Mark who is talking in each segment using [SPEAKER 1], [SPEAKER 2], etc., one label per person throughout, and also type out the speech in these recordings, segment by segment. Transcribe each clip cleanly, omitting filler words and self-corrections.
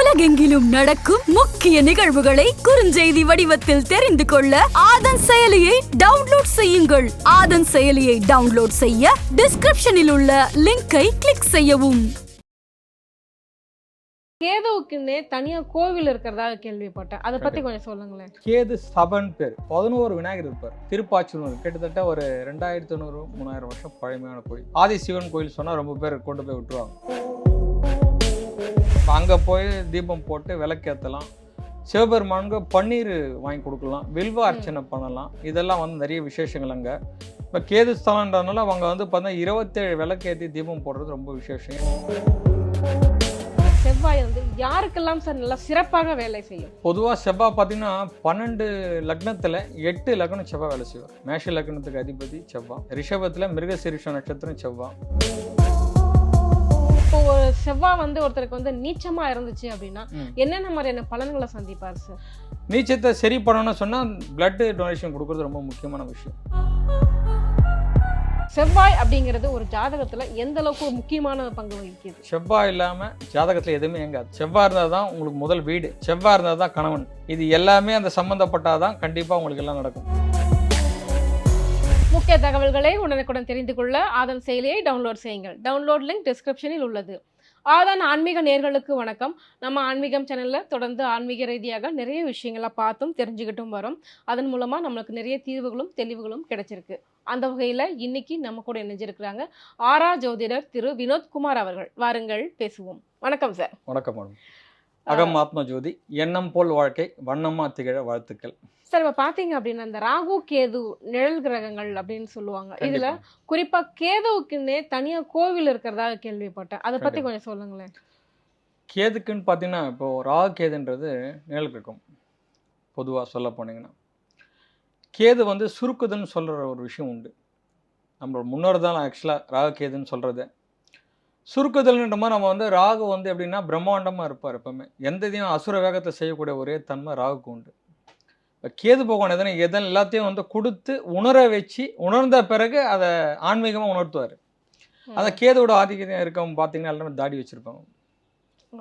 [SPEAKER 1] உலகெங்கிலும் நடக்கும் முக்கிய நிகழ்வுகளை குறுஞ்செய்தி வடிவத்தில் தெரிந்து கொள்ள ஆதன் செயலியை டவுன்லோட் செய்யுங்கள். ஆதன் செயலியை டவுன்லோட் செய்ய டிஸ்கிரிப்ஷனில் உள்ள லிங்கை கிளிக் செய்யவும்.
[SPEAKER 2] கேதுவுக்குன்னே தனியா கோவில் இருக்கிறதாக கேள்விப்பட்டேன். அதை பத்தி கொஞ்சம் சொல்லுங்களேன்.
[SPEAKER 3] கேது சபன் பேர் 11 விநாயகர் இருப்பார். திருப்பாச்சூர் கிட்டத்தட்ட ஒரு 2500-3000 வருஷம் பழமையான கோயில். ஆதி சிவன் கோயில் சொன்னா ரொம்ப பேர் கொண்டு போய் விட்டுருவாங்க. அங்கே போய் தீபம் போட்டு விளக்கேற்றலாம். சிவபெருமானுக்கு பன்னீர் வாங்கி கொடுக்கலாம், வில்வ அர்ச்சனை பண்ணலாம். இதெல்லாம் வந்து நிறைய விசேஷங்கள் அங்கே. இப்போ கேது ஸ்தலன்றதுனால அவங்க வந்து பார்த்தீங்கன்னா 27 விளக்கேற்றி தீபம் போடுறது ரொம்ப விசேஷம்.
[SPEAKER 2] செவ்வாய் வந்து யாருக்கெல்லாம் சார் நல்லா சிறப்பாக வேலை செய்யும்?
[SPEAKER 3] பொதுவாக செவ்வாய் பார்த்தீங்கன்னா 12 லக்னத்தில் 8 லக்னம் செவ்வாய் வேலை செய்வார். மேஷ லக்னத்துக்கு அதிபதி செவ்வாய். ரிஷபத்தில் மிருகசீரிஷ நட்சத்திரம் செவ்வாய்.
[SPEAKER 2] இப்போ ஒரு செவ்வாய் வந்து ஒருத்தருக்கு வந்து நீச்சமா இருந்துச்சு அப்படின்னா என்னென்ன மாதிரியான பலன்களை சந்திப்பார் சார்?
[SPEAKER 3] நீச்சத்தை சரி பண்ணணும்னு சொன்னால் பிளட் டொனேஷன் கொடுக்கறது ரொம்ப முக்கியமான விஷயம்.
[SPEAKER 2] செவ்வாய் அப்படிங்கிறது ஒரு ஜாதகத்துல எந்த அளவுக்கு ஒரு முக்கியமான பங்கு வகிக்குது?
[SPEAKER 3] செவ்வாய் இல்லாமல் ஜாதகத்தில் எதுவுமே இயங்காது. செவ்வாய் இருந்தால் தான் உங்களுக்கு முதல் வீடு, செவ்வாய் இருந்தால் தான் கணவன். இது எல்லாமே அந்த சம்மந்தப்பட்டாதான் கண்டிப்பாக உங்களுக்கு எல்லாம் நடக்கும்.
[SPEAKER 2] முக்கிய தகவல்களை உடனுக்குடன் தெரிந்து கொள்ள ஆதன் செயலியை டவுன்லோட் செய்யுங்கள். டவுன்லோட் லிங்க் டிஸ்கிரிப்ஷனில் உள்ளது. ஆதன் ஆன்மீக நேயர்களுக்கு வணக்கம். நம்ம ஆன்மீகம் சேனல்ல தொடர்ந்து ஆன்மீக ரீதியாக நிறைய விஷயங்களை பார்த்தும் தெரிஞ்சுக்கிட்டும் வரோம். அதன் மூலமா நம்மளுக்கு நிறைய தீர்வுகளும் தெளிவுகளும் கிடைச்சிருக்கு. அந்த வகையில இன்னைக்கு நம்ம கூட இணைஞ்சிருக்கிறாங்க ஆரா ஜோதிடர் திரு வினோத்குமார் அவர்கள். வாருங்கள் பேசுவோம். வணக்கம் சார்.
[SPEAKER 3] வணக்கம் மேடம். அகம் ஆத்ம ஜோதி, எண்ணம் போல் வாழ்க்கை, வண்ணமா திகழ வாழ்த்துக்கள்.
[SPEAKER 2] சார், இப்போ பார்த்தீங்க அப்படின்னா இந்த ராகு கேது நிழல் கிரகங்கள் அப்படின்னு சொல்லுவாங்க. இதுல குறிப்பா கேதுவுக்குன்னே தனியா கோவில் இருக்கிறதாக கேள்விப்பட்டேன். அதை பத்தி கொஞ்சம் சொல்லுங்களேன்.
[SPEAKER 3] கேதுக்குன்னு பார்த்தீங்கன்னா இப்போ ராகு கேதுன்றது நிழல் கிரகம். பொதுவாக சொல்ல போனீங்கன்னா கேது வந்து சுருக்குதுன்னு சொல்கிற ஒரு விஷயம் உண்டு. நம்மளோட முன்னோர் தான் ஆக்சுவலாக ராகு கேதுன்னு சொல்கிறது. சுருக்குதல்ன்ற மாதிரி நம்ம வந்து ராகு வந்து எப்படின்னா பிரம்மாண்டமாக இருப்பார். எப்பவுமே எந்த இதையும் அசுர வேகத்தை செய்யக்கூடிய ஒரே தன்மை ராகுக்கு உண்டு. இப்போ கேது பகவான் எதன் எல்லாத்தையும் வந்து கொடுத்து உணர வச்சு உணர்ந்த பிறகு அதை ஆன்மீகமாக உணர்த்துவார். அதை கேதுவோட ஆதிக்கம் இருக்கவங்க பார்த்தீங்கன்னா எல்லாமே தாடி வச்சுருப்பாங்க.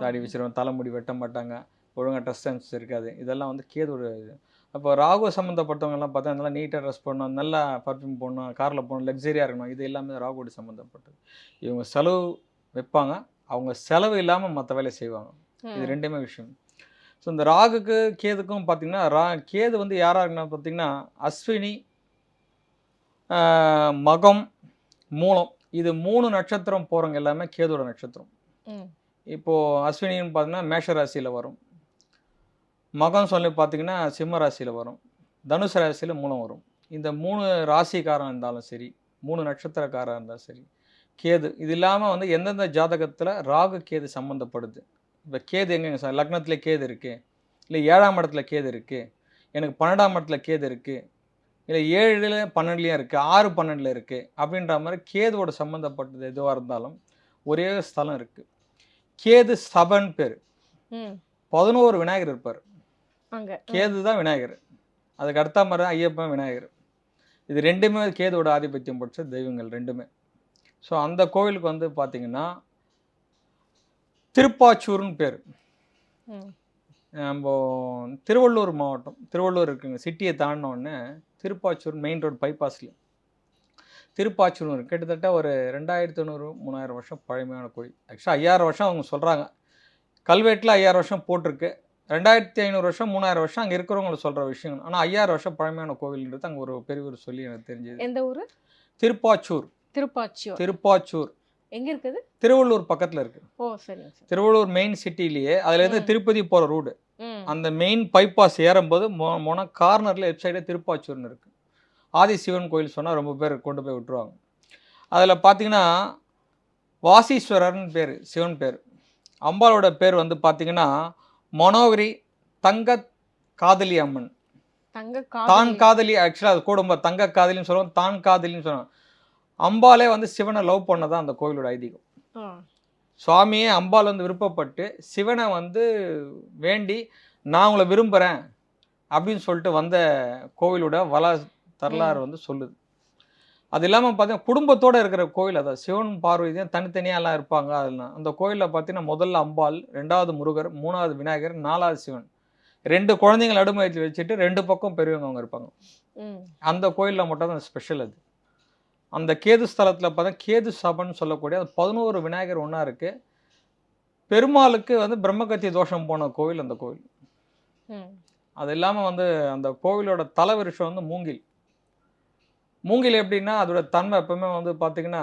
[SPEAKER 3] தாடி வச்சுருவாங்க, தலைமுடி வெட்ட மாட்டாங்க, ஒழுங்காக ட்ரெஸ் சென்ஸ் இருக்காது. இதெல்லாம் வந்து கேதுவோட இது. அப்போ ராகு சம்மந்தப்பட்டவங்கெல்லாம் பார்த்தா நல்லா நீட்டாக ட்ரெஸ் பண்ணணும், நல்லா பர்ஃப்யூம் போடணும், காரில் போகணும், லக்ஸரியாக இருக்கணும். இது எல்லாமே ராகுவோட சம்மந்தப்பட்டது. இவங்க செலவு வைப்பாங்க, அவங்க செலவு இல்லாமல் மற்ற வேலையை செய்வாங்க. இது ரெண்டுமே விஷயம். ஸோ இந்த ராகுக்கு கேதுக்கும் பார்த்தீங்கன்னா கேது வந்து யாராக இருக்குன்னா பார்த்தீங்கன்னா அஸ்வினி, மகம், மூலம், இது 3 நட்சத்திரம் போகிறவங்க எல்லாமே கேதோட நட்சத்திரம். இப்போது அஸ்வினின்னு பார்த்தீங்கன்னா மேஷ ராசியில் வரும், மகம் சொல்லி பார்த்தீங்கன்னா சிம்ம ராசியில் வரும், தனுசு ராசியில் மூலம் வரும். இந்த 3 ராசிக்காரன் இருந்தாலும் சரி, 3 நட்சத்திரக்காரன் இருந்தாலும் சரி, கேது இது இல்லாமல் வந்து எந்தெந்த ஜாதகத்தில் ராகு கேது சம்மந்தப்படுது. இப்போ கேது எங்கேங்க சார்? லக்னத்தில் கேது இருக்குது, இல்லை 7ஆம் இடத்துல கேது இருக்குது, எனக்கு 12ஆம் இடத்துல கேது இருக்குது, இல்லை 7 12 இருக்குது, 6 12 இருக்குது. அப்படின்ற மாதிரி கேதுவோட சம்மந்தப்பட்டது எதுவாக இருந்தாலும் ஒரே ஸ்தலம் இருக்குது. கேது சபன் பேர். 11 விநாயகர் இருப்பார். கேது தான் விநாயகர். அதுக்கு அடுத்த மாதிரி தான் ஐயப்பன், விநாயகர். இது ரெண்டுமே கேதுவோட ஆதிபத்தியம் படித்த தெய்வங்கள் ரெண்டுமே. ஸோ அந்த கோவிலுக்கு வந்து பார்த்தீங்கன்னா திருப்பாச்சூர்னு பேர். நம்ம திருவள்ளூர் மாவட்டம், திருவள்ளூர் இருக்குங்க, சிட்டியை தாண்டினோடனே திருப்பாச்சூர் மெயின் ரோடு பைபாஸில் திருப்பாச்சூர் இருக்குது. கிட்டத்தட்ட ஒரு 2500-3000 வருஷம் பழமையான கோயில். ஆக்சுவலாக 5000 வருஷம் அவங்க சொல்கிறாங்க. கல்வெட்டில் 5000 வருஷம் போட்டிருக்கு. 2500 வருஷம் 3000 வருஷம் அங்கே இருக்கிறவங்களை சொல்கிற விஷயம். ஆனால் 5000 வருஷம் பழமையான கோவில்ன்றது அங்கே ஒரு பெரியவர் சொல்லி எனக்கு தெரிஞ்சது.
[SPEAKER 2] எந்த ஊர்?
[SPEAKER 3] திருப்பாச்சூர். திருப்பாச்சூர்
[SPEAKER 2] எங்க இருக்குது?
[SPEAKER 3] திருவள்ளூர் பக்கத்தில் இருக்கு.
[SPEAKER 2] ஓ சரி.
[SPEAKER 3] திருவள்ளூர் மெயின் சிட்டிலேயே அதுலேருந்து திருப்பதி போகிற ரோடு, அந்த மெயின் பைபாஸ் ஏறும்போது கார்னரில் லெஃப்ட் சைடே திருப்பாச்சூர்னு இருக்குது. ஆதி சிவன் கோயில் சொன்னால் ரொம்ப பேர் கொண்டு போய் விட்டுருவாங்க. அதில் பார்த்தீங்கன்னா வாசீஸ்வரர்னு பேர், சிவன் பேர். அம்பாளோட பேர் வந்து பார்த்தீங்கன்னா மனோகரி தங்க காதலி அம்மன். தான் காதலி, ஆக்சுவலாக அது கூட தங்க காதலின்னு சொல்லுவாங்க, தான் காதலின்னு சொல்லுவாங்க. அம்பாலே வந்து சிவனை லவ் பண்ணதான் அந்த கோயிலோட ஐதீகம். சுவாமியே அம்பாள் வந்து விருப்பப்பட்டு சிவனை வந்து வேண்டி நான் உங்களை விரும்புகிறேன் அப்படின்னு சொல்லிட்டு வந்த கோவிலோட வரலாறு வந்து சொல்லுது. அது இல்லாமல் பார்த்தீங்கன்னா குடும்பத்தோடு இருக்கிற கோயில், அதான் சிவன் பார்வதியும் தனித்தனியாலாம் இருப்பாங்க. அதெல்லாம் அந்த கோயிலில் பார்த்தீங்கன்னா முதல்ல அம்பாள், 2வது முருகர், 3வது விநாயகர், 4வது சிவன், 2 குழந்தைங்களை நடுமையத்தில் வச்சுட்டு 2 பக்கம் பெரியவங்க அவங்க இருப்பாங்க. அந்த கோயிலில் மட்டும் தான் ஸ்பெஷல் அது. அந்த கேது ஸ்தலத்தில் பார்த்தா கேது சபைன்னு சொல்லக்கூடிய அது 11 விநாயகர் ஒன்றா இருக்குது. பெருமாளுக்கு வந்து பிரம்மகத்தி தோஷம் போன கோவில் அந்த கோவில். அது இல்லாமல் வந்து அந்த கோவிலோட தலவிருஷம் வந்து மூங்கில். மூங்கில் எப்படின்னா அதோட தன்மை எப்பவுமே வந்து பார்த்தீங்கன்னா,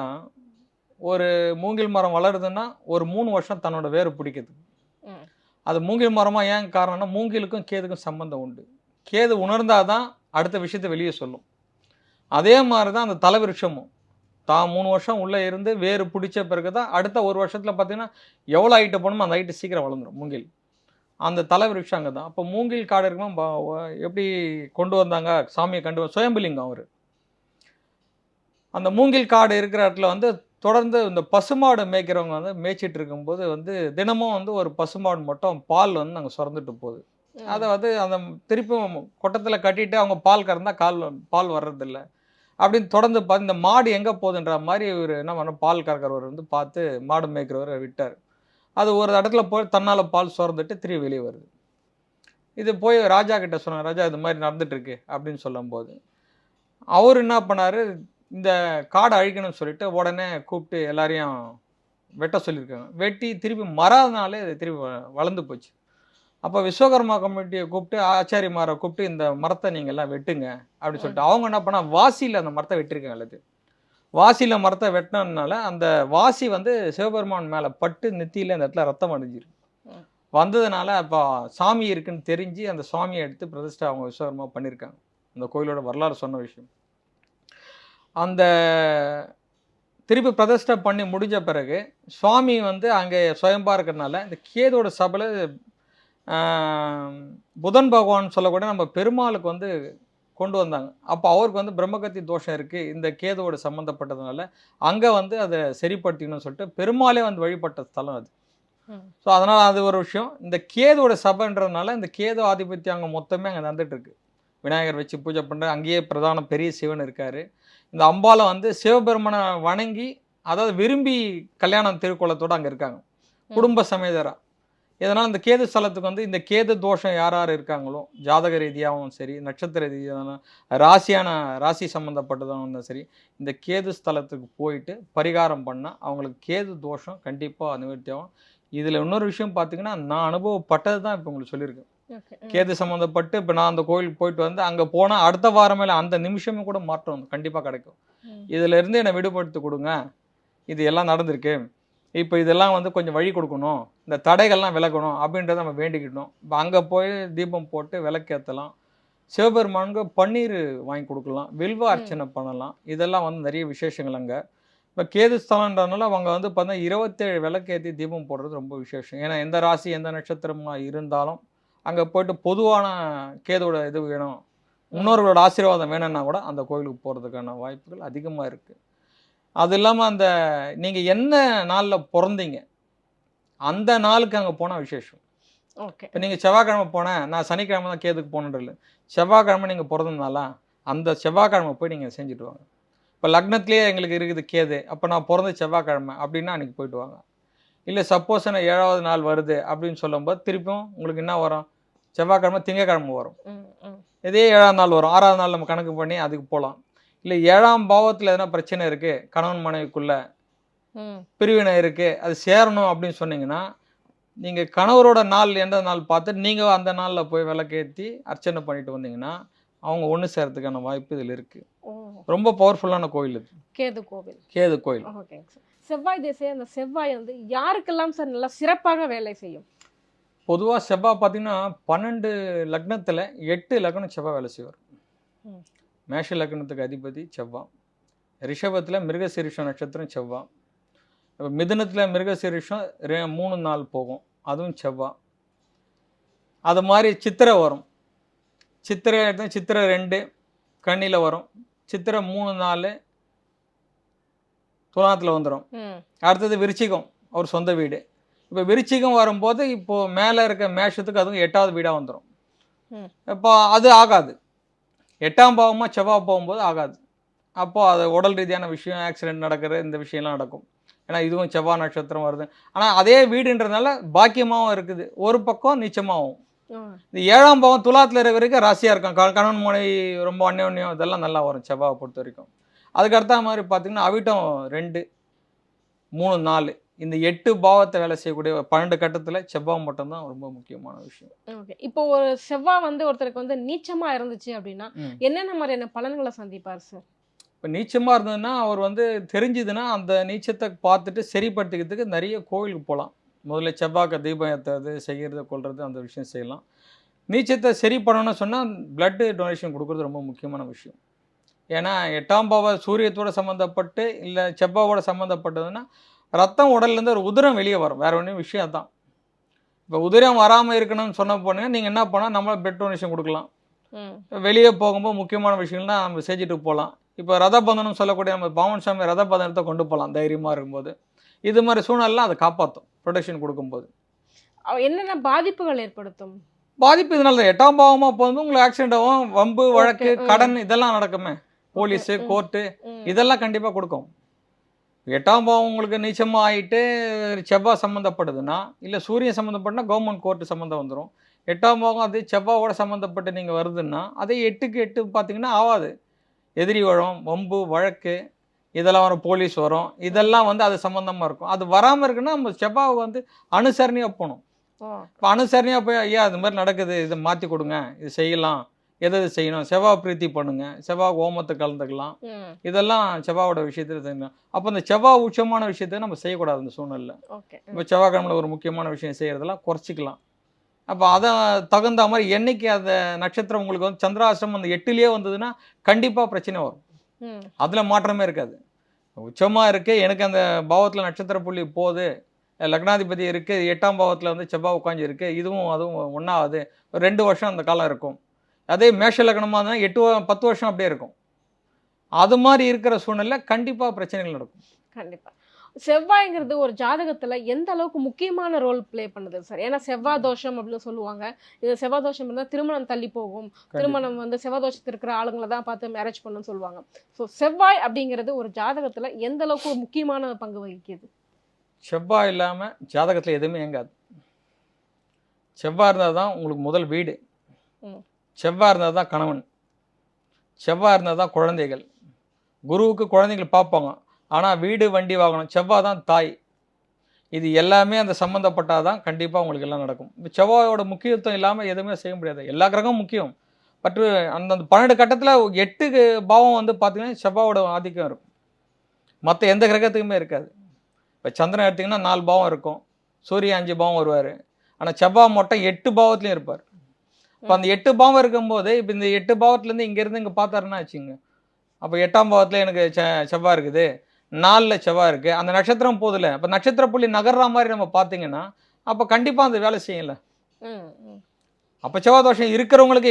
[SPEAKER 3] ஒரு மூங்கில் மரம் வளருதுன்னா ஒரு 3 வருஷம் தன்னோட வேறு பிடிக்குது. அது மூங்கில் மரமாக ஏன் காரணம்னா மூங்கிலுக்கும் கேதுக்கும் சம்பந்தம் உண்டு. கேது உணர்ந்தாதான் அடுத்த விஷயத்தை வெளியே சொல்லும். அதே மாதிரி தான் அந்த தலவிருஷமும் தான் 3 வருஷம் உள்ளே இருந்து வேறு பிடிச்ச பிறகு தான் அடுத்த 1 வருஷத்தில் பார்த்தீங்கன்னா எவ்வளோ ஹைட்டு போகணுமோ அந்த ஹைட்டு சீக்கிரம் வளர்ந்துடும் மூங்கில். அந்த தலவிருஷம் அங்கே தான். அப்போ மூங்கில் காடு இருக்கும்போது எப்படி கொண்டு வந்தாங்க சாமியை சுயம்புலிங்கம் அவர். அந்த மூங்கில் காடு இருக்கிற இடத்துல வந்து தொடர்ந்து இந்த பசுமாடு மேய்க்கிறவங்க வந்து மேய்ச்சிட்டு இருக்கும்போது வந்து தினமும் வந்து ஒரு பசுமாடு மட்டும் பால் வந்து நாங்கள் சுரந்துட்டு போகுது. அதை வந்து அந்த திருப்பியும் கொட்டத்தில் கட்டிட்டு அவங்க பால் கறந்தால் பால் வர்றதில்லை அப்படின்னு தொடர்ந்து பார்த்து இந்த மாடு எங்கே போகுதுன்ற மாதிரி இவர் என்ன பண்ண பால் கறக்கிறவர் வந்து பார்த்து மாடு மேய்க்கிறவரை விட்டார். அது ஒரு இடத்துல போய் தன்னால் பால் சுரந்துட்டு திரும்பி வெளியே வருது. இது போய் ராஜா கிட்ட சொன்னார், ராஜா இது மாதிரி நடந்துட்டு இருக்கு அப்படின்னு சொல்லும்போது அவர் என்ன பண்ணார், இந்த காடை அழிக்கணும்னு சொல்லிட்டு உடனே கூப்பிட்டு எல்லாரையும் வெட்ட சொல்லியிருக்காங்க. வெட்டி திருப்பி மறாதனாலே அது திருப்பி வளர்ந்து போச்சு. அப்போ விஸ்வகர்மா கமிட்டியை கூப்பிட்டு ஆச்சாரியமாரை கூப்பிட்டு இந்த மரத்தை நீங்கள் எல்லாம் வெட்டுங்க அப்படின்னு சொல்லிட்டு அவங்க என்ன பண்ணால் வாசியில் அந்த மரத்தை வெட்டிருக்காங்க. அல்லது வாசியில் மரத்தை வெட்டினதுனால அந்த வாசி வந்து சிவபெருமான் மேலே பட்டு நெத்தியில் அந்த இடத்துல ரத்தம் அடைஞ்சிருக்கு. வந்ததுனால அப்போ சாமி இருக்குன்னு தெரிஞ்சு அந்த சுவாமியை எடுத்து பிரதிஷ்டை அவங்க விஸ்வகர்மா பண்ணியிருக்காங்க. அந்த கோயிலோட வரலாறு சொன்ன விஷயம். அந்த திருப்பி பிரதிஷ்டை பண்ணி முடிஞ்ச பிறகு சுவாமி வந்து அங்கே சுயம்பா இருக்கிறதுனால இந்த கேதோட சபையில் புதன் பகவான் சொல்லக்கூடிய நம்ம பெருமாளுக்கு வந்து கொண்டு வந்தாங்க. அப்போ அவருக்கு வந்து பிரம்மகத்தி தோஷம் இருக்குது இந்த கேதோட சம்மந்தப்பட்டதுனால அங்கே வந்து அதை சரிப்படுத்திக்கணும்னு சொல்லிட்டு பெருமாளே வந்து வழிபட்ட ஸ்தலம் அது. ஸோ அதனால் அது ஒரு விஷயம். இந்த கேதோட சபைன்றதுனால இந்த கேது ஆதிபத்தியம் அங்கே மொத்தமே அங்கே நடந்துட்டு இருக்கு. விநாயகர் வச்சு பூஜை பண்ணுற அங்கேயே பிரதான பெரிய சிவன் இருக்கார். இந்த அம்பாலை வந்து சிவபெருமனை வணங்கி அதாவது விரும்பி கல்யாணம் திருக்கோலத்தோடு அங்கே இருக்காங்க குடும்ப சமேதராக. இதனால் இந்த கேது ஸ்தலத்துக்கு வந்து இந்த கேது தோஷம் யார் யார் இருக்காங்களோ ஜாதக ரீதியாகவும் சரி நட்சத்திர ரீதியான ராசி சம்மந்தப்பட்டதாகவும் இருந்தாலும் சரி இந்த கேது ஸ்தலத்துக்கு போயிட்டு பரிகாரம் பண்ணால் அவங்களுக்கு கேது தோஷம் கண்டிப்பாக நிவர்த்தி ஆகும். இதில் இன்னொரு விஷயம் பார்த்தீங்கன்னா நான் அனுபவப்பட்டது தான் இப்போ உங்களுக்கு சொல்லியிருக்கேன். கேது சம்மந்தப்பட்டு இப்போ நான் அந்த கோயிலுக்கு போயிட்டு வந்து அங்கே போனால் அடுத்த வாரமே அந்த நிமிஷமே கூட மாற்றம் கண்டிப்பாக கிடைக்கும். இதில் இருந்து என்னை விடுபடுத்தி கொடுங்க, இது எல்லாம் நடந்திருக்கு, இப்போ இதெல்லாம் வந்து கொஞ்சம் வழி கொடுக்கணும், இந்த தடைகள்லாம் விலகணும் அப்படின்றத நம்ம வேண்டிக்கிட்டோம். இப்போ அங்கே போய் தீபம் போட்டு விளக்கேற்றலாம், சிவபெருமானுக்கு பன்னீர் வாங்கி கொடுக்கலாம், வில்வ அர்ச்சனை பண்ணலாம். இதெல்லாம் வந்து நிறைய விசேஷங்கள் அங்கே. இப்போ கேது ஸ்தலன்றதுனால அவங்க வந்து பார்த்தா 27 விளக்கேற்றி தீபம் போடுறது ரொம்ப விசேஷம். ஏன்னா எந்த ராசி எந்த நட்சத்திரமாக இருந்தாலும் அங்கே போய்ட்டு பொதுவான கேதோட இது வேணும், முன்னோர்களோட ஆசீர்வாதம் வேணும்னா கூட அந்த கோயிலுக்கு போகிறதுக்கான வாய்ப்புகள் அதிகமாக இருக்குது. அது இல்லாமல் அந்த நீங்கள் என்ன நாளில் பிறந்தீங்க அந்த நாளுக்கு அங்கே போனால் விசேஷம்.
[SPEAKER 2] ஓகே.
[SPEAKER 3] இப்போ நீங்கள் செவ்வாய்க்கிழமை போனேன், நான் சனிக்கிழமை தான் கேதுக்கு போகணுன்றில்ல, செவ்வாய்க்கிழமை நீங்கள் பிறந்ததுனால அந்த செவ்வாய்க்கிழமை போய் நீங்கள் செஞ்சுட்டு வாங்க. இப்போ லக்னத்துலேயே எங்களுக்கு இருக்குது கேது, அப்போ நான் பிறந்த செவ்வாய்க்கிழமை அப்படின்னா அன்றைக்கி போயிட்டு வாங்க. இல்லை சப்போஸ் என்ன 7வது நாள் வருது அப்படின்னு சொல்லும்போது திருப்பியும் உங்களுக்கு என்ன வரும், செவ்வாய்க்கிழமை திங்கக்கிழமை வரும், இதே 7ஆம் நாள் வரும், 6வது நாள் நம்ம கணக்கு பண்ணி அதுக்கு போகலாம். இல்லை 7ஆம் பாவத்தில் எதனா பிரச்சனை இருக்குது, கணவன் மனைவிக்குள்ள பிரிவினை இருக்குது, அது சேரணும் அப்படின்னு சொன்னீங்கன்னா நீங்கள் கணவரோட நாள் எந்த நாள் பார்த்து நீங்கள் அந்த நாளில் போய் விளக்கேற்றி அர்ச்சனை பண்ணிட்டு வந்தீங்கன்னா அவங்க ஒன்று சேரத்துக்கான வாய்ப்பு இதில் இருக்குது. ரொம்ப பவர்ஃபுல்லான கோயில் இது
[SPEAKER 2] கேது கோவில்.
[SPEAKER 3] கேது கோயில்.
[SPEAKER 2] ஓகேங்க சார். செவ்வாய் திசை, அந்த செவ்வாய் வந்து யாருக்கெல்லாம் சார் நல்லா சிறப்பாக வேலை செய்யும்?
[SPEAKER 3] பொதுவாக செவ்வாய் பார்த்தீங்கன்னா 12 லக்னத்தில் 8 லக்னம் செவ்வாய் வேலை செய்வார். மேஷ லக்னத்துக்கு அதிபதி செவ்வாய், ரிஷபத்தில் மிருகசீரிஷம் நட்சத்திரம் செவ்வாய், இப்போ மிதுனத்தில் மிருகசீரிஷம் 3 நாள் போகும், அதுவும் செவ்வாய். அது மாதிரி சித்திரை வரும், சித்திரை 2 கன்னியில் வரும், சித்திரை 3 நாள் துலாத்தில் வந்துடும். அடுத்தது விருச்சிகம், அவர் சொந்த வீடு. இப்போ விருச்சிகம் வரும்போது இப்போது மேலே இருக்க மேஷத்துக்கு அதுவும் 8வது வீடாக வந்துடும். இப்போ அது ஆகாது, 8ஆம் பாவமாக செவ்வாய் போகும்போது ஆகாது. அப்போது அது உடல் ரீதியான விஷயம், ஆக்சிடென்ட் நடக்கிற இந்த விஷயம்லாம் நடக்கும். ஏன்னா இதுவும் செவ்வாய் நட்சத்திரம் வருது. ஆனால் அதே வீடுன்றதுனால பாக்கியமாகவும் இருக்குது, ஒரு பக்கம் நீச்சமாகவும். இந்த 7ஆம் பாவம் துலாத்தில் இருக்கிற வரைக்கும் ராசியாக இருக்கும். கணவன் மனைவி ரொம்ப அந்யோன்யம் இதெல்லாம் நல்லா வரும் செவ்வாயை பொறுத்த வரைக்கும். அதுக்கு அடுத்த மாதிரி பார்த்தீங்கன்னா அவிட்டம் 2, 3, 4 இந்த 8 பாவத்தை வேலை செய்யக்கூடிய 12 கட்டத்தில் செவ்வாய் மட்டும்தான் ரொம்ப முக்கியமான விஷயம்.
[SPEAKER 2] ஓகே. இப்போ ஒரு செவ்வாய் வந்து ஒருத்தருக்கு வந்து நீச்சமா இருந்துச்சு அப்படின்னா என்னென்ன மாதிரியான பலன்களை சந்திப்பார் சார்?
[SPEAKER 3] இப்போ நீச்சமாக இருந்ததுன்னா அவர் வந்து தெரிஞ்சுதுன்னா அந்த நீச்சத்தை பார்த்துட்டு சரிப்படுத்திக்கிறதுக்கு நிறைய கோவிலுக்கு போகலாம். முதல்ல செவ்வாய்க்கு தீபம் ஏற்றுறது, செய்கிறது, கொள்வது அந்த விஷயம் செய்யலாம். நீச்சத்தை சரி பண்ணணும்னு சொன்னால் பிளட்டு டொனேஷன் கொடுக்குறது ரொம்ப முக்கியமான விஷயம். ஏன்னா 8ஆம் பாவ சூரியத்தோட சம்மந்தப்பட்டு இல்லை செவ்வாவோட சம்மந்தப்பட்டதுன்னா ரத்தம் உடல்லேருந்து ஒரு உதிரம் வெளியே வரும். வேற ஒன்றும் விஷயம் தான். இப்போ உதிரம் வராமல் இருக்கணும்னு சொன்ன போனீங்க நீங்கள் என்ன பண்ணால் நம்மள பிளட் டொனேஷன் கொடுக்கலாம். வெளியே போகும்போது முக்கியமான விஷயங்கள்லாம் நம்ம செஞ்சுட்டு போகலாம். இப்போ ரதபந்தனம் சொல்லக்கூடிய நம்ம பாவன் சாமி ரதபந்தனத்தை கொண்டு போகலாம் தைரியமாக இருக்கும்போது. இது மாதிரி சூழ்நிலாம் அதை காப்பாற்றும் ப்ரொடெக்ஷன் கொடுக்கும்போது.
[SPEAKER 2] என்னென்ன பாதிப்புகள் ஏற்படுத்தும்?
[SPEAKER 3] பாதிப்பு இதனால தான் 8ஆம் பாவமாக போகும்போது உங்களுக்கு ஆக்சிடென்ட் ஆகும், வம்பு வழக்கு கடன் இதெல்லாம் நடக்குமே, போலீஸு கோர்ட்டு இதெல்லாம் கண்டிப்பாக கொடுக்கும். 8ஆம் பாவம் உங்களுக்கு நீச்சமாக ஆகிட்டு செவ்வாய் சம்மந்தப்படுதுன்னா இல்லை சூரியன் சம்மந்தப்பட்டுனா கவர்மெண்ட் கோர்ட்டு சம்மந்தம் வந்துடும். 8ஆம் பாவம் அது செவ்வாயோட சம்மந்தப்பட்டு நீங்கள் வருதுன்னா அதே 8க்கு 8 பார்த்தீங்கன்னா ஆகாது. எதிரி வரும், வம்பு வழக்கு இதெல்லாம் வரும், போலீஸ் வரும், இதெல்லாம் வந்து அது சம்மந்தமாக இருக்கும். அது வராமல் இருக்குன்னா நம்ம செவ்வாய் வந்து அனுசரணையாக போகணும். இப்போ அனுசரணையாக போய் ஐயா இது மாதிரி நடக்குது, இதை மாற்றி கொடுங்க, இது செய்யலாம், எது செய்யணும், செவ்வாய் பிரீத்தி பண்ணுங்க, செவ்வாய் ஹோமத்தை கலந்துக்கலாம், இதெல்லாம் செவ்வாயோட விஷயத்தில் செய்யணும். அப்போ இந்த செவ்வாய் உச்சமான விஷயத்தை நம்ம செய்யக்கூடாது இந்த சூழ்நிலை. இப்போ செவ்வாய்க்கிழமையில் ஒரு முக்கியமான விஷயம் செய்கிறதெல்லாம் குறைச்சிக்கலாம். அப்போ அதை தகுந்த மாதிரி என்னைக்கு அந்த நட்சத்திரம் உங்களுக்கு வந்து சந்திராசிரமம் அந்த 8லேயே வந்ததுன்னா கண்டிப்பாக பிரச்சனை வரும். அதில் மாற்றமே இருக்காது. உச்சமாக இருக்குது, எனக்கு அந்த பாவத்தில் நட்சத்திர புள்ளி போகுது, லக்னாதிபதி இருக்குது, 8ஆம் பாவத்தில் வந்து செவ்வாய் உட்காந்து இருக்குது, இதுவும் அதுவும் ஒன்றாவது ஒரு 2 வருஷம் அந்த காலம் இருக்கும். அதே மேஷ லக்னமாக இருந்தால் 10 வருஷம் அப்படியே இருக்கும். அது மாதிரி இருக்கிற சூழ்நிலை கண்டிப்பாக பிரச்சனைகள் நடக்கும்.
[SPEAKER 2] கண்டிப்பாக செவ்வாய்ங்கிறது ஒரு ஜாதகத்தில் எந்த அளவுக்கு முக்கியமான ரோல் ப்ளே பண்ணுது சார்? ஏன்னா செவ்வாய் தோஷம் அப்படின்னு சொல்லுவாங்க. இது செவ்வாய் தோஷம் இருந்தால் திருமணம் தள்ளி போகும், திருமணம் வந்து செவ்வாய் தோஷத்தில் இருக்கிற ஆளுங்களை தான் பார்த்து மேரேஜ் பண்ணணும்னு சொல்லுவாங்க. ஸோ செவ்வாய் அப்படிங்கிறது ஒரு ஜாதகத்தில் எந்த அளவுக்கு ஒரு முக்கியமான பங்கு வகிக்குது?
[SPEAKER 3] செவ்வாய் இல்லாமல் ஜாதகத்தில் எதுவுமே இயங்காது. செவ்வாய் இருந்தால் தான் உங்களுக்கு முதல் வீடு, செவ்வாய் இருந்தால் தான் கணவன், செவ்வாய் இருந்தால் தான் குழந்தைகள். குருவுக்கு குழந்தைகள் பார்ப்பாங்க, ஆனால் வீடு வண்டி வாங்கணும், செவ்வாய் தான் தாய். இது எல்லாமே அந்த சம்மந்தப்பட்டால் தான் கண்டிப்பாக உங்களுக்கு எல்லாம் நடக்கும். இப்போ செவ்வாயோட முக்கியத்துவம் இல்லாமல் எதுவுமே செய்ய முடியாது. எல்லா கிரகமும் முக்கியம், பட் அந்த 12 கட்டத்தில் 8 பாவம் வந்து பார்த்திங்கன்னா செவ்வாயோட ஆதிக்கம் இருக்கும், மற்ற எந்த கிரகத்துக்குமே இருக்காது. இப்போ சந்திரன் எடுத்திங்கன்னா 4 பாவம் இருக்கும், சூரியன் 5 பாவம் வருவார், ஆனால் செவ்வாய் மட்டும் 8 பாவத்துலேயும் இருப்பார். இப்போ அந்த 8 பாவம் இருக்கும்போது இப்போ இந்த 8 பாவத்துலேருந்து இங்கேருந்து இங்கே பார்த்தாருன்னா வச்சுங்க, அப்போ 8ஆம் பாவத்தில் எனக்கு செவ்வாய் இருக்குது, 4ல் செவ்வாய் இருக்குது, அந்த நட்சத்திரம் போதில்லை, அப்போ நட்சத்திர புள்ளி நகர்ற மாதிரி நம்ம பார்த்தீங்கன்னா அப்போ கண்டிப்பாக அந்த வேலை செய்யலை. அப்போ செவ்வாய் தோஷம் இருக்கிறவங்களுக்கு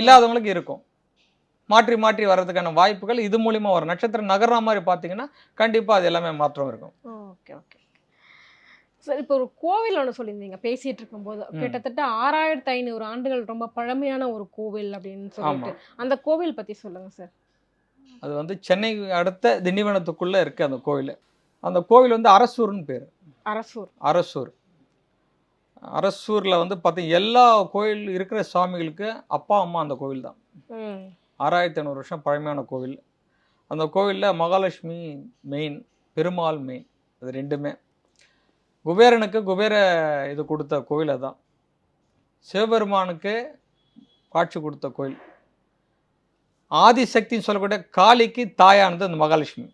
[SPEAKER 3] இல்லாதவங்களுக்கு இருக்கும். மாற்றி மாற்றி வர்றதுக்கான வாய்ப்புகள் இது மூலிமா வரும். நட்சத்திரம் நகர்ற மாதிரி பார்த்தீங்கன்னா கண்டிப்பாக அது எல்லாமே மாற்றம் இருக்கும்.
[SPEAKER 2] ஓகே ஓகே சார், இப்போ ஒரு கோவில் ஒன்று சொல்லியிருந்தீங்க பேசிகிட்டு இருக்கும்போது, கிட்டத்தட்ட 6500 ஆண்டுகள் ரொம்ப பழமையான ஒரு கோவில் அப்படின்னு சொல்லிட்டு, அந்த கோவில் பற்றி சொல்லுங்கள் சார்.
[SPEAKER 3] அது வந்து சென்னை அடுத்த திண்டிவனத்துக்குள்ளே இருக்குது அந்த கோவில். அந்த கோவில் வந்து அரசூர்னு பேர். அரசூரில் வந்து பார்த்தீங்கன்னா எல்லா கோயில் இருக்கிற சுவாமிகளுக்கு அப்பா அம்மா அந்த கோவில் தான். 6500 வருஷம் பழமையான கோவில். அந்த கோவிலில் மகாலட்சுமி மெயின், பெருமாள் மெயின், அது ரெண்டுமே. குபேரனுக்கு குபேர இது கொடுத்த கோவில் அதுதான். சிவபெருமானுக்கு காட்சி கொடுத்த கோயில். ஆதிசக்தின்னு சொல்லக்கூடிய காளிக்கு தாயானது அந்த மகாலட்சுமி.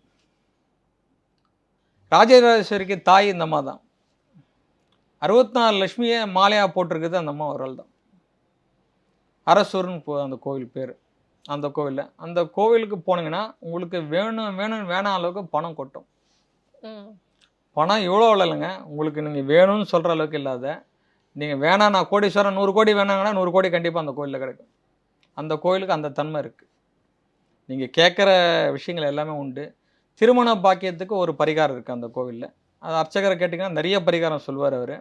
[SPEAKER 3] ராஜராஜேஸ்வரிக்கு தாய் இந்த அம்மா தான். 64 லட்சுமியை மாலையாக போட்டிருக்குது அந்த அம்மா ஒரு ஆள் தான். அரசூர்னு அந்த கோவில் பேர். அந்த கோவிலுக்கு போனீங்கன்னா உங்களுக்கு வேணும்னு வேணாம் அளவுக்கு பணம் கொட்டும். பணம் இவ்வளோ இல்லைங்க, உங்களுக்கு நீங்கள் வேணும்னு சொல்கிற அளவுக்கு இல்லாத, நீங்கள் வேணாம் நான் கோடீஸ்வரன் 100 கோடி வேணாங்கன்னா 100 கோடி கண்டிப்பாக அந்த கோயிலில் கிடைக்கும். அந்த கோயிலுக்கு அந்த தன்மை இருக்குது. நீங்கள் கேட்குற விஷயங்கள் எல்லாமே உண்டு. திருமண பாக்கியத்துக்கு ஒரு பரிகாரம் இருக்குது அந்த கோவிலில். அது அர்ச்சகரை கேட்டிங்கன்னா நிறைய பரிகாரம் சொல்வார் அவர்.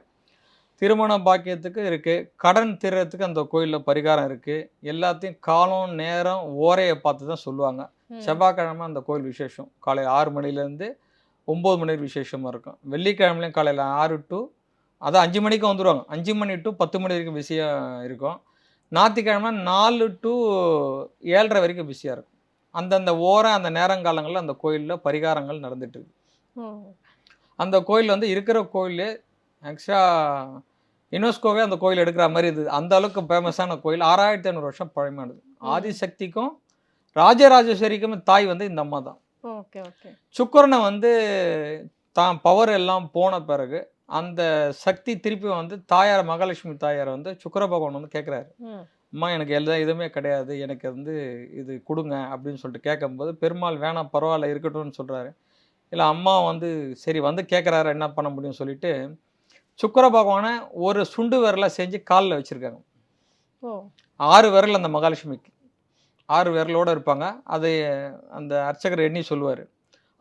[SPEAKER 3] திருமண பாக்கியத்துக்கு இருக்குது, கடன் தீர்றதுக்கு அந்த கோயிலில் பரிகாரம் இருக்குது. எல்லாத்தையும் காலம் நேரம் ஓரையை பார்த்து தான் சொல்லுவாங்க. செவ்வாய்க்கிழமை அந்த கோயில் விசேஷம் காலையில் 6 மணிலேருந்து 9 மணி விசேஷமாக இருக்கும். வெள்ளிக்கிழமையிலையும் காலையில் 6 டு அதான் 5 மணிக்கு வந்துடுவாங்க. 5 மணி டு 10 மணி வரைக்கும் பிஸியாக இருக்கும். ஞாயிற்றுக்கிழமை 4 டு 7:30 வரைக்கும் பிஸியாக இருக்கும். அந்தந்த அந்த நேரங்காலங்களில் அந்த கோயிலில் பரிகாரங்கள் நடந்துட்டு இருக்கு. அந்த கோயில் வந்து இருக்கிற கோயிலே ஆக்சுவலாக யுனெஸ்கோவே அந்த கோயில் எடுக்கிற மாதிரி இது. அந்த அளவுக்கு ஃபேமஸான கோயில். 6500 வருஷம் பழமையானது. ஆதிசக்திக்கும் ராஜராஜேஸ்வரிக்கும் தாய் வந்து இந்த அம்மா தான். சுக்கிரனை வந்து தான் பவர் எல்லாம் போன பிறகு அந்த சக்தி திருப்பி வந்து தாயார் மகாலட்சுமி தாயார் வந்து சுக்கிர பகவான் வந்து கேட்குறாரு, அம்மா எனக்கு எதுவுமே கிடையாது, எனக்கு வந்து இது கொடுங்க அப்படின்னு சொல்லிட்டு கேட்கும்போது பெருமாள் வேணாம் பரவாயில்ல இருக்கட்டும்னு சொல்கிறாரு. இல்லை அம்மா வந்து சரி வந்து கேட்குறாரு என்ன பண்ண முடியும்னு சொல்லிட்டு சுக்கிர பகவானை ஒரு சுண்டு விரலை செஞ்சு காலில் வச்சுருக்காங்க. 6 விரல் அந்த மகாலட்சுமிக்கு 6 விரலோடு இருப்பாங்க. அது அந்த அர்ச்சகர் எண்ணி சொல்லுவார்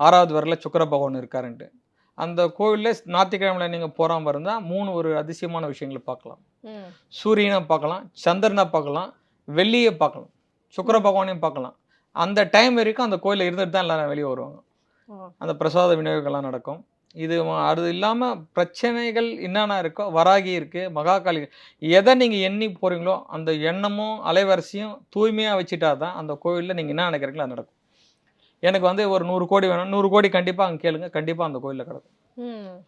[SPEAKER 3] 6வது விரலில் சுக்கிர பகவான் இருக்காருன்ட்டு. அந்த கோவிலில் ஞாயிற்றுக்கிழமையில் நீங்கள் போகாமல் இருந்தால் 3 ஒரு அதிசயமான விஷயங்களை பார்க்கலாம். சூரியனை பார்க்கலாம், சந்திரனை பார்க்கலாம், வெள்ளியை பார்க்கலாம், சுக்கிர பகவானையும் பார்க்கலாம். அந்த டைம் வரைக்கும் அந்த கோயிலில் இருந்துட்டு தான் எல்லாரும் வெளியே வருவாங்க. அந்த பிரசாத விநியோகங்கள்லாம் நடக்கும். இது அது இல்லாமல் பிரச்சனைகள் என்னென்ன இருக்கோ, வராகி இருக்குது, மகாகாளி, எதை நீங்கள் எண்ணி போகிறீங்களோ அந்த எண்ணமும் அலைவரிசையும் தூய்மையாக வச்சுட்டா தான் அந்த கோவிலில் நீங்கள் என்ன நினைக்கிறீங்களோ அது நடக்கும். எனக்கு வந்து ஒரு 100 கோடி வேணும், 100 கோடி கண்டிப்பாக அங்கே கேளுங்க, கண்டிப்பாக அந்த கோயிலில் கிடக்கும்.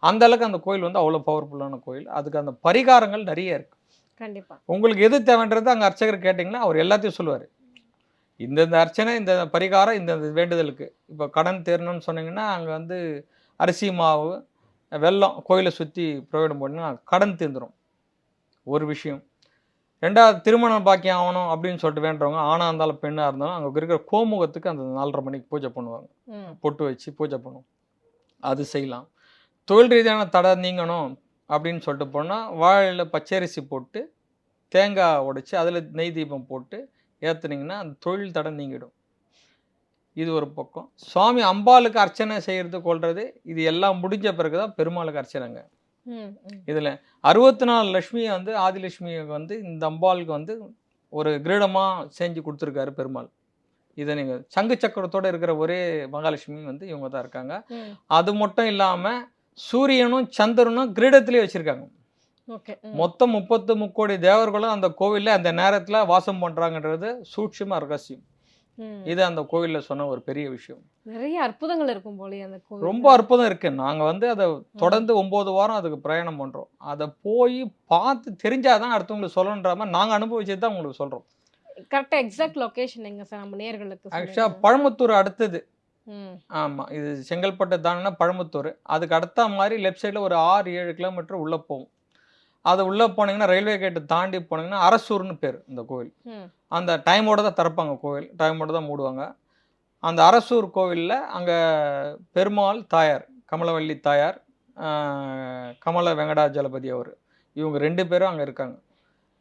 [SPEAKER 3] அந்த அளவுக்கு அந்த கோயில் வந்து அவ்வளோ பவர்ஃபுல்லான கோயில். அதுக்கு அந்த பரிகாரங்கள் நிறைய இருக்குது. கண்டிப்பாக உங்களுக்கு எது தேவைன்றது அங்கே அர்ச்சகர் கேட்டிங்கன்னா அவர் எல்லாத்தையும் சொல்லுவார். இந்த அர்ச்சனை, இந்த பரிகாரம், இந்த வேண்டுதலுக்கு. இப்போ கடன் தேரணும்னு சொன்னீங்கன்னா அங்கே வந்து அரிசி மாவு வெல்லம் கோயிலை சுற்றி பிரயோகம் பண்ணினா கடன் தீர்ந்துடும். ஒரு விஷயம். 2வது திருமணம் பாக்கியம் ஆகணும் அப்படின்னு சொல்லிட்டு வேண்டுறவங்க ஆணாக இருந்தாலும் பெண்ணாக இருந்தாலும் அங்கே இருக்கிற கோமுகத்துக்கு அந்த 4:30 மணிக்கு பூஜை பண்ணுவாங்க. பொட்டு வச்சு பூஜை பண்ணுவோம், அது செய்யலாம். தொழில் ரீதியான தடை நீங்கணும் அப்படின்னு சொல்லிட்டு போனால் வாழையில் பச்சரிசி போட்டு தேங்காய் உடைச்சி அதில் நெய் தீபம் போட்டு ஏற்றுனீங்கன்னா அந்த தொழில் தடை நீங்கிடும். இது ஒரு பக்கம். சுவாமி அம்பாளுக்கு அர்ச்சனை செய்கிறது கொள்வது இது எல்லாம் முடிஞ்ச பிறகு தான் பெருமாளுக்கு அர்ச்சனைங்க. இதில் 64 லட்சுமியை வந்து ஆதிலட்சுமியை வந்து இந்த அம்பாளுக்கு வந்து ஒரு கிரீடமாக செஞ்சு கொடுத்துருக்காரு பெருமாள். இதை நீங்கள் சங்கு சக்கரத்தோடு இருக்கிற ஒரே மகாலட்சுமி வந்து இவங்க தான் இருக்காங்க. அது மட்டும் இல்லாமல் சூரியனும் சந்திரனும் கிரீடத்திலே வச்சுருக்காங்க. மொத்தம் 33 கோடி தேவர்களும் அந்த கோவிலில் அந்த நேரத்தில் வாசம் பண்ணுறாங்கன்றது சூட்சும ரகசியம். இது அந்த கோவிலில் சொன்ன ஒரு பெரிய விஷயம்.
[SPEAKER 2] நிறைய அற்புதங்கள் இருக்கும் போலயே அந்த கோவில்.
[SPEAKER 3] ரொம்ப அற்புதம் இருக்கு. நாங்கள் வந்து அதை தொடர்ந்து 9 வாரம் அதுக்கு பிரயாணம் பண்ணுறோம். அதை போய் பார்த்து தெரிஞ்சாதான் அடுத்தவங்களுக்கு சொல்லணுன்ற மாதிரி நாங்கள் அனுபவிச்சு தான் உங்களுக்கு சொல்கிறோம்.
[SPEAKER 2] கரெக்டாக எக்ஸாக்ட் லொக்கேஷன் எங்க சார் நம்ம நேயர்களுக்கு?
[SPEAKER 3] ஆக்சுவலாக பழமுத்தூர் அடுத்தது. ஆமாம், இது செங்கல்பட்டு தானேன்னா பழமுத்தூர். அதுக்கு அடுத்த மாதிரி லெஃப்ட் சைடில் ஒரு 6-7 கிலோமீட்டர் உள்ளே போகும். அது உள்ளே போனீங்கன்னா ரயில்வே கேட்டு தாண்டி போனீங்கன்னா அரசூர்னு பேர் இந்த கோவில். அந்த டைமோடு தான் திறப்பாங்க கோவில், டைமோடு தான் மூடுவாங்க. அந்த அரசூர் கோவிலில் அங்கே பெருமாள் தாயார், கமலவள்ளி தாயார், கமல வெங்கடாஜலபதி அவர், இவங்க 2 பேரும் அங்கே இருக்காங்க.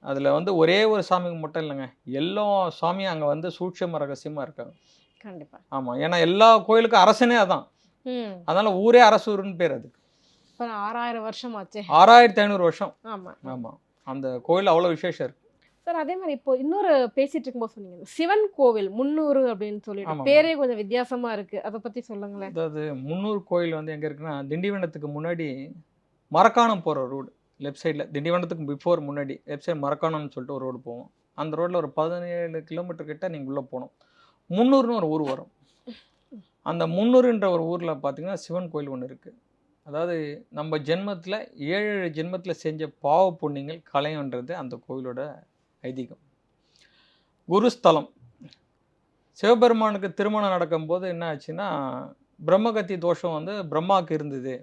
[SPEAKER 3] அதில் வந்து ஒரே ஒரு சாமிக்கு மட்டும் இல்லைங்க, எல்லா சாமியும் அங்கே வந்து சூட்சம ரகசியமாக இருக்காங்க.
[SPEAKER 2] கண்டிப்பாக.
[SPEAKER 3] ஆமாம், ஏன்னா எல்லா கோயிலுக்கும் அரசனே அதான். அதனால் ஊரே அரசூர்னு பேர் அதுக்கு.
[SPEAKER 2] 6000 வருஷம் ஆச்சு.
[SPEAKER 3] 6500 வருஷம்.
[SPEAKER 2] ஆமாம்
[SPEAKER 3] ஆமாம், அந்த கோயில் அவ்வளோ விசேஷம் இருக்கு
[SPEAKER 2] சார். அதே மாதிரி இப்போ இன்னொரு பேசிட்டு இருக்கும்போது சொன்னீங்க சிவன் கோவில் 300 அப்படின்னு சொல்லிட்டு பேரே கொஞ்சம் வித்தியாசமா இருக்கு, அதை பத்தி சொல்லுங்களேன்.
[SPEAKER 3] அதாவது 300 கோயில் வந்து எங்க இருக்குன்னா திண்டிவனத்துக்கு முன்னாடி மரக்காணம் போகிற ரோடு லெஃப்ட் சைடில், திண்டிவனத்துக்கு பிஃபோர் முன்னாடி லெஃப்ட் சைடு மரக்காணம்னு சொல்லிட்டு ஒரு ரோடு போவோம். அந்த ரோட்டில் ஒரு 17 கிலோமீட்டர் கிட்ட நீங்கள் உள்ளே போகணும். 300ன்னு ஒரு ஊர் வரும். அந்த 300ன்ற ஒரு ஊரில் பார்த்தீங்கன்னா சிவன் கோயில் ஒன்று இருக்குது. அதாவது நம்ம ஜென்மத்தில் 7 ஜென்மத்தில் செஞ்ச பாவ புண்ணியங்கள் கலையன்றது அந்த கோயிலோட ஐதீகம். குருஸ்தலம். சிவபெருமானுக்கு திருமணம் நடக்கும்போது என்ன ஆச்சுன்னா பிரம்மகத்தி தோஷம் வந்து பிரம்மாவுக்கு இருந்தது.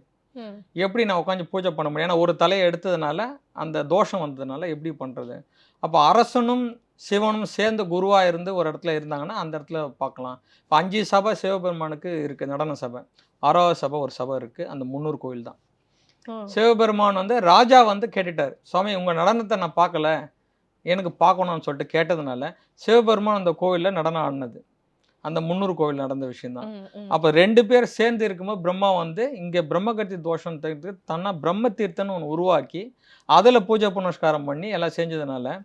[SPEAKER 3] எப்படி நான் உட்காந்து பூஜை பண்ண முடியும், ஏன்னா ஒரு தலையை எடுத்ததுனால அந்த தோஷம் வந்ததுனால எப்படி பண்ணுறது. அப்போ அரசனும் சிவனும் சேர்ந்து குருவாக இருந்து ஒரு இடத்துல இருந்தாங்கன்னா அந்த இடத்துல பார்க்கலாம். இப்போ 5 சபை சிவபெருமானுக்கு இருக்குது, நடன சபை. 6வது சபை ஒரு சபை இருக்குது, அந்த 300 கோயில் தான். சிவபெருமான் வந்து ராஜா வந்து கேட்டுட்டார், சுவாமி உங்கள் நடனத்தை நான் பார்க்கல, எனக்கு பார்க்கணும்னு சொல்லிட்டு கேட்டதுனால சிவபெருமான் அந்த கோவிலில் நடனம் ஆடினது அந்த 300 கோவில் நடந்த விஷயம்தான். அப்போ 2 பேர் சேர்ந்து இருக்கும்போது பிரம்மா வந்து இங்கே பிரம்மகத்தி தோஷம் தவிர்த்து தன்னா பிரம்ம தீர்த்தன்னு ஒன்று உருவாக்கி அதில் பூஜை புனஸ்காரம் பண்ணி எல்லாம் செஞ்சதுனால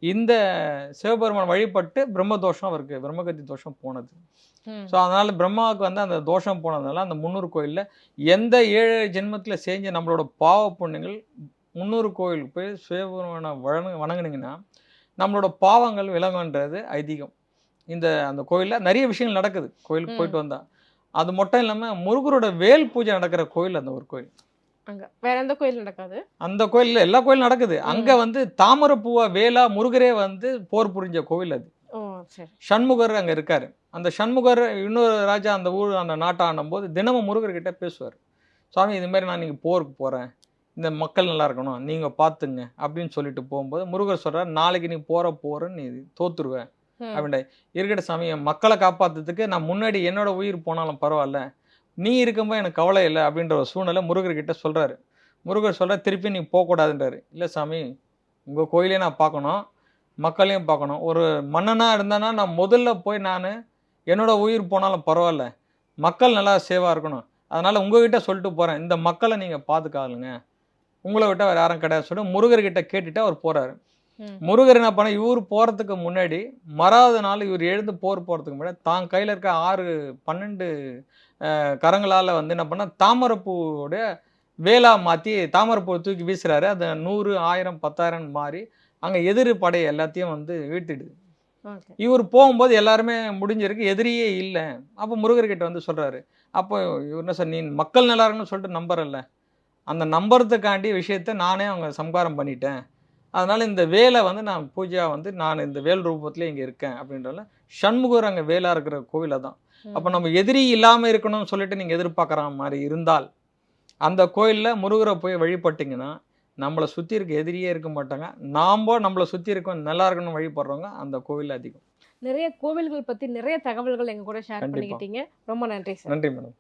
[SPEAKER 3] இந்த சிவபெருமான் வழிபட்டு பிரம்ம தோஷம் அவருக்கு பிரம்மகத்தி தோஷம் போனது. ஸோ அதனால பிரம்மாவுக்கு வந்து அந்த தோஷம் போனதுனால அந்த முன்னூறு கோயிலில் எந்த 7 ஜென்மத்தில் செஞ்ச நம்மளோட பாவ புண்ணியங்கள் முன்னூறு கோயிலுக்கு போய் சிவபெருமானை வணங்குனீங்கன்னா நம்மளோட பாவங்கள் விலகுன்றது ஐதீகம். அந்த கோயிலில் நிறைய விஷயங்கள் நடக்குது கோயிலுக்கு போயிட்டு வந்தா. அது மட்டும் இல்லாமல் முருகரோட வேல் பூஜை நடக்கிற கோயில் அந்த ஒரு கோயில்.
[SPEAKER 2] அங்க வேற எந்த கோயில் நடக்காது?
[SPEAKER 3] அந்த கோயிலில் எல்லா கோயிலும் நடக்குது. அங்க வந்து தாமரை பூவா வேலா முருகரே வந்து போர் புரிஞ்ச கோவில் அது.
[SPEAKER 2] ஓ சரி.
[SPEAKER 3] சண்முகர் அங்க இருக்காரு. அந்த சண்முகர் இன்னொரு ராஜா அந்த ஊர் அந்த நாட்டை ஆண்டும் போது தினமும் முருகர்கிட்ட பேசுவார். சுவாமி இது மாதிரி நான் நீங்கள் போருக்கு போகிறேன், இந்த மக்கள் நல்லா இருக்கணும், நீங்கள் பார்த்துங்க அப்படின்னு சொல்லிட்டு போகும்போது முருகர் சொல்கிறார், நாளைக்கு நீ போகிறன்னு நீ தோத்துருவேன் அப்படின்ட்டு. இருக்கட்டும் சாமி, என் மக்களை காப்பாற்றுறதுக்கு நான் முன்னாடி என்னோட உயிர் போனாலும் பரவாயில்ல, நீ இருக்கும்போது எனக்கு கவலை இல்லை அப்படின்ற ஒரு சூழ்நிலை முருகர்கிட்ட சொல்கிறாரு. முருகர் சொல்கிற திருப்பி நீ போகக்கூடாதுன்றாரு. இல்லை சாமி, உங்கள் கோயிலே நான் பார்க்கணும், மக்களையும் பார்க்கணும். ஒரு மன்னனாக இருந்தானா நான் முதல்ல போய் நான் என்னோட உயிர் போனாலும் பரவாயில்ல, மக்கள் நல்லா சேவாக இருக்கணும், அதனால் உங்ககிட்ட சொல்லிட்டு போகிறேன், இந்த மக்களை நீங்கள் பார்த்துக்காதுங்க, உங்களை விட்டால் வேறு யாரும் கிடையாது சொல்லிட்டு முருகர்கிட்ட கேட்டுட்டு அவர் போகிறாரு. முருகர் என்ன பண்ண, இவர் போகிறதுக்கு முன்னாடி மறாவது நாள் இவர் எழுந்து போகிறதுக்கு முன்னாடி தான் கையில் இருக்க 12 கரங்களால் வந்து என்ன பண்ண, தாமரைப்பூவோடைய வேலா மாற்றி தாமரைப்பூ தூக்கி வீசுறாரு. அது 100, 1000, 10,000 மாறி அங்கே எதிரி படை எல்லாத்தையும் வந்து வீழ்த்திடுது. இவர் போகும்போது எல்லாருமே முடிஞ்சிருக்கு, எதிரியே இல்லை. அப்போ முருகர்கிட்ட வந்து சொல்கிறாரு. அப்போ இவர் என்ன சார், நீ மக்கள் நல்லா இருக்குன்னு சொல்லிட்டு நம்புறல்ல, அந்த நம்புறதுக்காண்டி விஷயத்த நானே அவங்க சம்காரம் பண்ணிட்டேன், அதனால் இந்த வேலை வந்து நான் பூஜையாக வந்து நான் இந்த வேல் ரூபத்தில் இங்கே இருக்கேன் அப்படின்றல சண்முகர் அங்கே வேலாக இருக்கிற கோவிலை தான். அப்போ நம்ம எதிரி இல்லாமல் இருக்கணும்னு சொல்லிட்டு நீங்கள் எதிர்பார்க்குற மாதிரி இருந்தால் அந்த கோயிலில் முருகரை போய் வழிபட்டிங்கன்னா நம்மளை சுற்றி இருக்க எதிரியே இருக்க மாட்டாங்க. நம்மளை சுற்றி இருக்க நல்லா இருக்கணும்னு வழிபடுறவங்க அந்த கோவில் அதிகம்.
[SPEAKER 2] நிறைய கோவில்கள் பற்றி நிறைய தகவல்கள் எங்கள் கூட ஷேர்
[SPEAKER 3] கண்டிப்பா.
[SPEAKER 2] பண்ணிக்கிட்டீங்க. ரொம்ப நன்றி சார்.
[SPEAKER 3] நன்றி மேடம்.